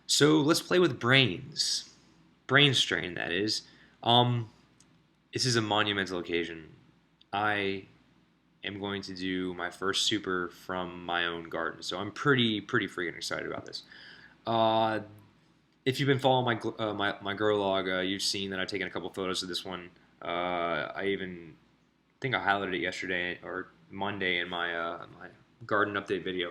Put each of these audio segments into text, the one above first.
So let's play with brains. Brain strain, that is. Um, this is a monumental occasion. I am going to do my first super from my own garden, so I'm pretty freaking excited about this. Uh, if you've been following my grow log, you've seen that I've taken a couple photos of this one. I even think I highlighted it yesterday or Monday in my garden update video.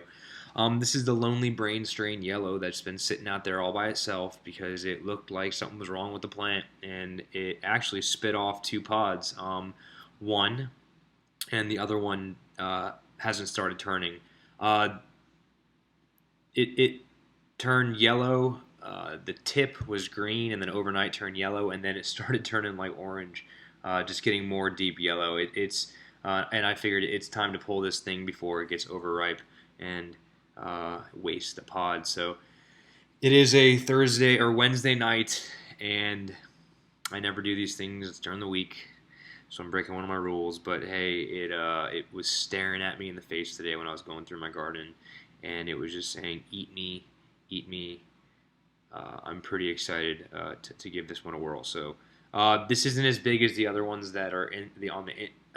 This is the Lonely Brain strain yellow that's been sitting out there all by itself because it looked like something was wrong with the plant, and it actually spit off two pods. One and the other one hasn't started turning. Uh, it turned yellow. The tip was green, and then overnight turned yellow, and then it started turning like orange, just getting more deep yellow. And I figured it's time to pull this thing before it gets overripe and waste the pod. So it is a Thursday or Wednesday night, and I never do these things during the week, so I'm breaking one of my rules. But hey, it was staring at me in the face today when I was going through my garden, and it was just saying, "Eat me, eat me." I'm pretty excited to give this one a whirl. So this isn't as big as the other ones that are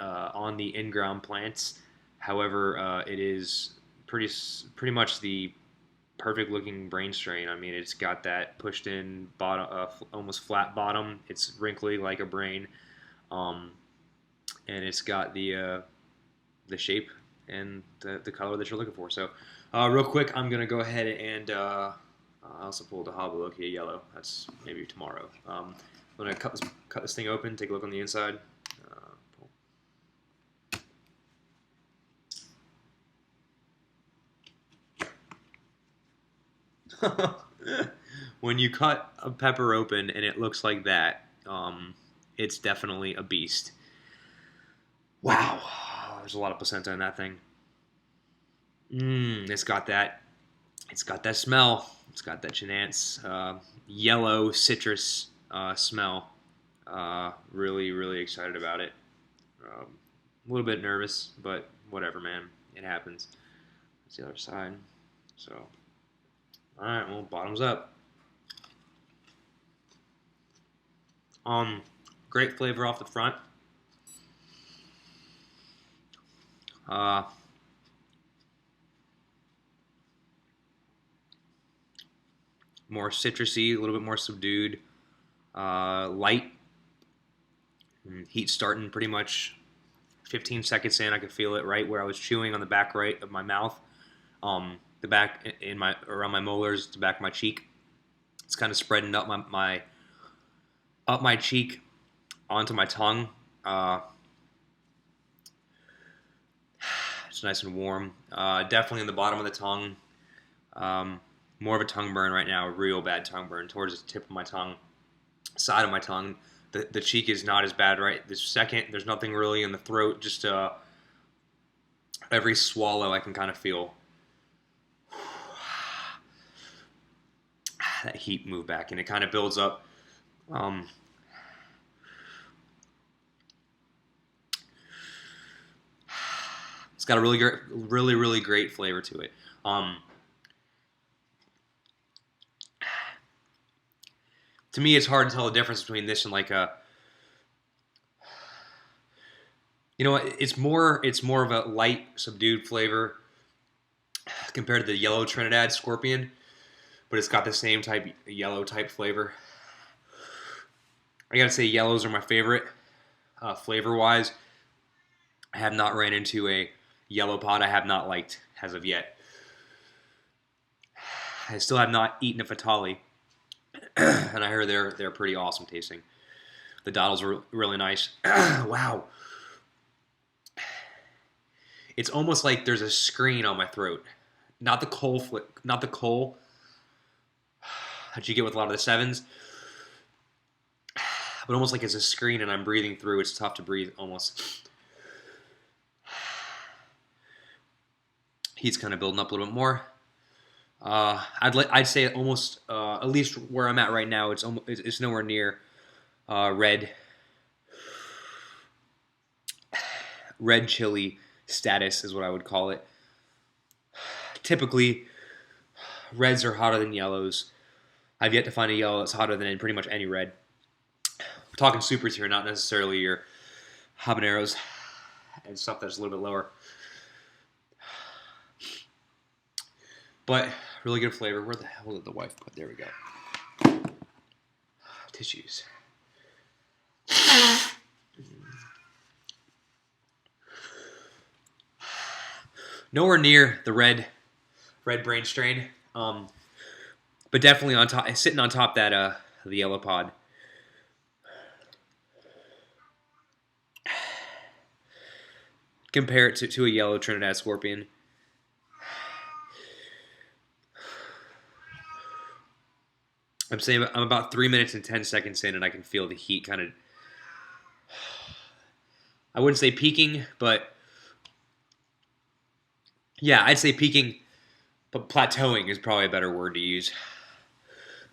on the in-ground plants. However, it is pretty much the perfect looking brain strain. I mean, it's got that pushed in bottom, almost flat bottom. It's wrinkly like a brain, um, and it's got the shape and the color that you're looking for. So, real quick, I'm gonna go ahead and I also pulled a Hobolokia yellow. That's maybe tomorrow. I'm gonna cut this thing open. Take a look on the inside. When you cut a pepper open and it looks like that, it's definitely a beast. Wow, there's a lot of placenta in that thing. It's got that. It's got that smell. It's got that Chenance yellow citrus smell. Really excited about it. A little bit nervous, but whatever, man. It happens. That's the other side. So, all right. Well, bottoms up. Um, Great flavor off the front. Uh, More citrusy, a little bit more subdued. Light. Heat starting pretty much 15 seconds in. I could feel it right where I was chewing on the back right of my mouth. The back in my around my molars, the back of my cheek. It's kind of spreading up my cheek onto my tongue. It's nice and warm. Definitely in the bottom of the tongue. More of a tongue burn right now, a real bad tongue burn towards the tip of my tongue, side of my tongue. The cheek is not as bad right this second. There's nothing really in the throat. Just every swallow I can kind of feel that heat move back, and it kind of builds up. Um, it's got a really great flavor to it. To me, it's hard to tell the difference between this and like a, it's more of a light, subdued flavor compared to the yellow Trinidad Scorpion, but it's got the same type yellow type flavor. I gotta say, yellows are my favorite flavor wise. I have not ran into a yellow pod I have not liked as of yet. I still have not eaten a Fatali, and I heard they're pretty awesome tasting. The Doddles were really nice. Wow, it's almost like there's a screen on my throat. Not the not the coal that you get with a lot of the sevens, but almost like it's a screen and I'm breathing through. It's tough to breathe almost. Heat's kind of building up a little bit more. I'd say almost at least where I'm at right now, it's nowhere near red chili status is what I would call it. Typically, reds are hotter than yellows. I've yet to find a yellow that's hotter than pretty much any red. We're talking supers here, not necessarily your habaneros and stuff that's a little bit lower. But really good flavor. Where the hell did the wife put? There we go. Tissues. Nowhere near the red brain strain, but definitely on top, sitting on top that the yellow pod. Compare it to a yellow Trinidad Scorpion. I'm saying I'm about 3 minutes and 10 seconds in, and I can feel the heat kind of. I wouldn't say peaking, but yeah, I'd say peaking, but plateauing is probably a better word to use.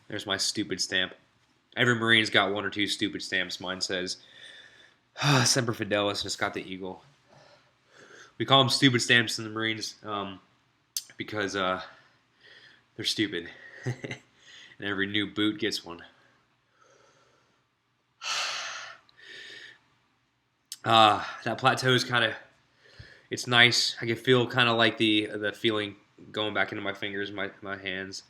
There's my stupid stamp. Every Marine's got one or two stupid stamps. Mine says Semper Fidelis, and it's got the eagle. We call them stupid stamps in the Marines because they're stupid. And every new boot gets one. That plateau is kind of, it's nice. I can feel kind of like the feeling going back into my fingers, my hands.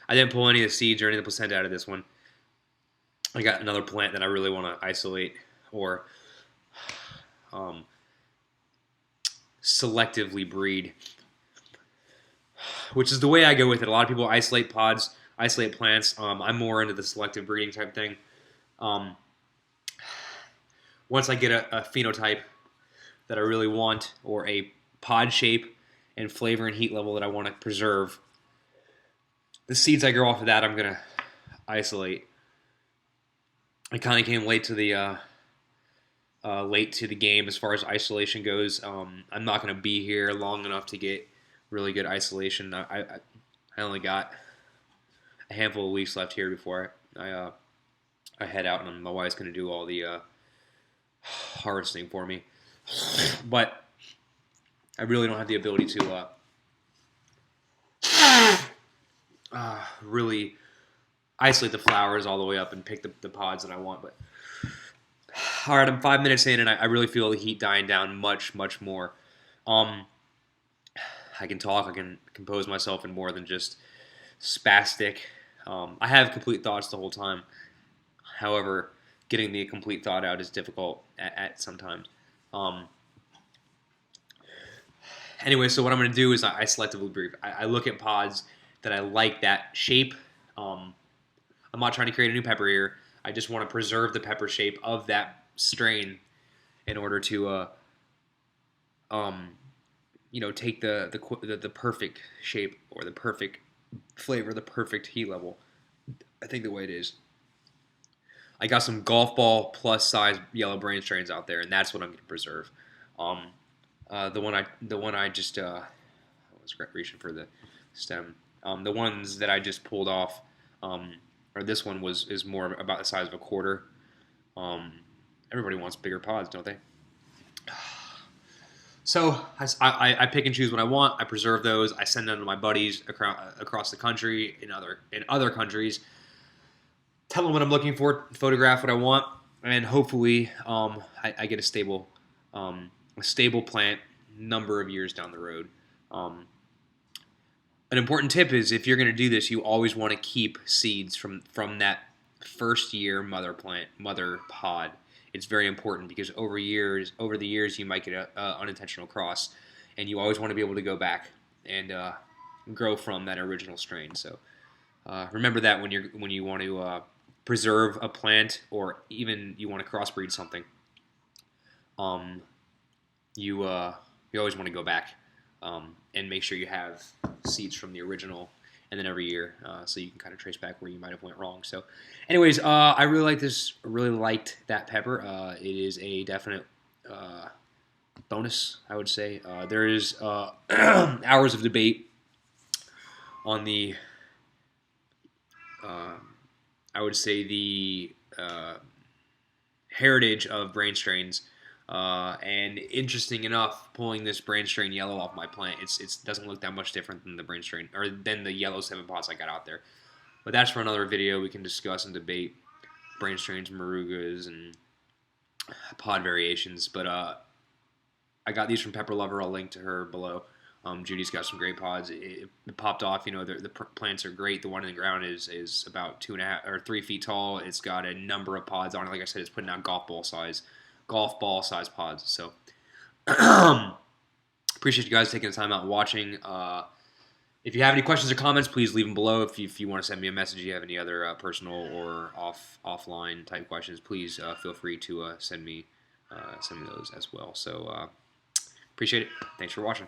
I didn't pull any of the seeds or any of the placenta out of this one. I got another plant that I really want to isolate or selectively breed, which is the way I go with it. A lot of people isolate pods, isolate plants. I'm more into the selective breeding type thing. Once I get a phenotype that I really want, or a pod shape and flavor and heat level that I want to preserve, the seeds I grow off of that I'm going to isolate. I kind of came late to the game as far as isolation goes. I'm not going to be here long enough to get really good isolation. I only got a handful of weeks left here before I head out, and my wife's going to do all the harvesting for me. But I really don't have the ability to really isolate the flowers all the way up and pick the pods that I want. But all right, I'm 5 minutes in, and I really feel the heat dying down much, much more. I can talk. I can compose myself in more than just spastic. I have complete thoughts the whole time. However, getting the complete thought out is difficult at sometimes. Anyway, so what I'm going to do is I selectively breed. I look at pods that I like that shape. I'm not trying to create a new pepper here. I just want to preserve the pepper shape of that strain in order to, take the perfect shape or the perfect flavor, the perfect heat level. I think the way it is. I got some golf ball plus size yellow brain strains out there, and that's what I'm going to preserve. The one I just I was reaching for the stem. The ones that I just pulled off, or this one is more about the size of a quarter. Everybody wants bigger pods, don't they? So I pick and choose what I want. I preserve those. I send them to my buddies across the country in other countries. Tell them what I'm looking for, photograph what I want, and hopefully I get a stable plant number of years down the road. An important tip is if you're going to do this, you always want to keep seeds from that first year mother pod. It's very important because over the years you might get an unintentional cross, and you always want to be able to go back and grow from that original strain. So remember that when you want to preserve a plant, or even you want to crossbreed something. You always want to go back and make sure you have seeds from the original, and then every year, so you can kind of trace back where you might have went wrong. So, anyways, I really like this. Really liked that pepper. It is a definite bonus, I would say. There is hours of debate on the, I would say, the heritage of brain strains And interesting enough, pulling this brain strain yellow off my plant, it doesn't look that much different than the brain strain or than the yellow 7 pods I got out there. But that's for another video. We can discuss and debate brain strains, marugas, and pod variations. But I got these from Pepper Lover. I'll link to her below. Judy's got some great pods. It popped off. You know, the plants are great. The one in the ground is about 2.5 or 3 feet tall. It's got a number of pods on it. Like I said, it's putting out golf ball size pods. So appreciate you guys taking the time out and watching. If you have any questions or comments, please leave them below. If you want to send me a message, you have any other personal or offline type questions, please feel free to send me those as well. So appreciate it. Thanks for watching.